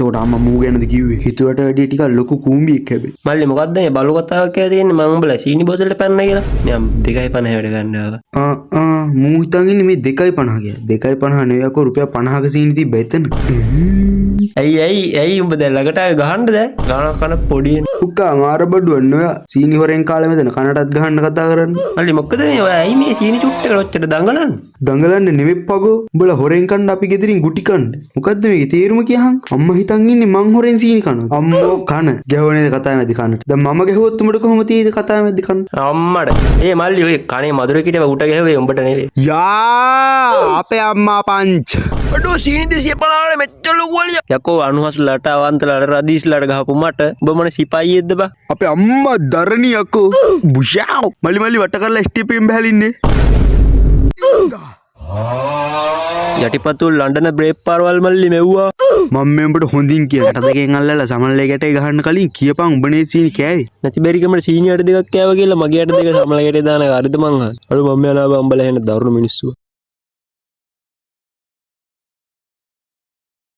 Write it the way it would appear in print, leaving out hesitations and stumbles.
එතකොට අම්මා මූ ගැනද කිව්වේ හිතුවට වැඩිය ටිකක් ලොකු කූඹියෙක් හැබැයි. මල්ලි මොකද්ද මේ බලු කතාවක් කියලා තියෙන්නේ මම උඹලා සීනි බෝතලෙට පැන්න කියලා. නියම් 2.50 වැඩ ගන්නවා. මූ හිතන් ඉන්නේ මේ 2.50 කියලා. 2.50 නෙවෙයි අකෝ රුපියල් 50ක සීනි තිබ්බ එතන. ඇයි උඹ දැන් ළඟට ආවේ ගහන්නද ගානක් කන පොඩි උක්කා මාර බඩුවන්න ඔයා සීනි හොරෙන් කාලේ මෙතන කනටත් ගහන්න කතා කරන්නේ. මල්ලි මොකද මේ ඔය ඇයි මේ සීනි චුට්ටකට ඔච්චර දඟලන්නේ? දඟලන්නේ නෙවෙයි පගෝ. උඹලා හොරෙන් කන්න අපි ගෙදරින් ගුටි කන්න. මොකද්ද මේකේ තේරුම කියහන්? අම්මා හිතන් ඉන්නේ මං හොරෙන් සීනි කනවා. අම්මෝ කන. ගැහුවනේද කතාව මැදි කන්නට. දැන් මම ගැහුවොත් උඹට කොහොම තියෙද කතාව මැදි කන්න? අම්මඩ. මල්ලි ඔය කනේ මధుර කිට උට ගැහුවේ උඹට නෙවෙයි. යා අපේ අම්මා පංච්. අඩෝ සීනි 250 මෙච්චර ලොකු වලිය. යකෝ 96ලට අවන්තලට රදීස්ලට ගහපු මට උඹ මොන සිපයියෙක්ද බා? අපේ අම්මා දරණි යකෝ. බුෂාව්. මලි වට කරලා ස්ටෙප් එකෙන් බහැලින්නේ. යටිපතුල් ලන්ඩන බ්‍රේක් පාරවල් මල්ලි මෙව්වා. මම මේ උඹට හොඳින් කියලා. කට දෙකෙන් අල්ලලා සමනලේ ගැටේ ගහන්න කලින් කියපන් උඹනේ සීනි කෑවේ. නැති බැරිකමට සීනි අට දෙකක් කෑවා කියලා මගේ අට දෙක සමනල ගැටේ දාන හරිද මං අහන්නේ. අර මම යනවා උඹලා එහෙන දරුණු මිනිස්සු.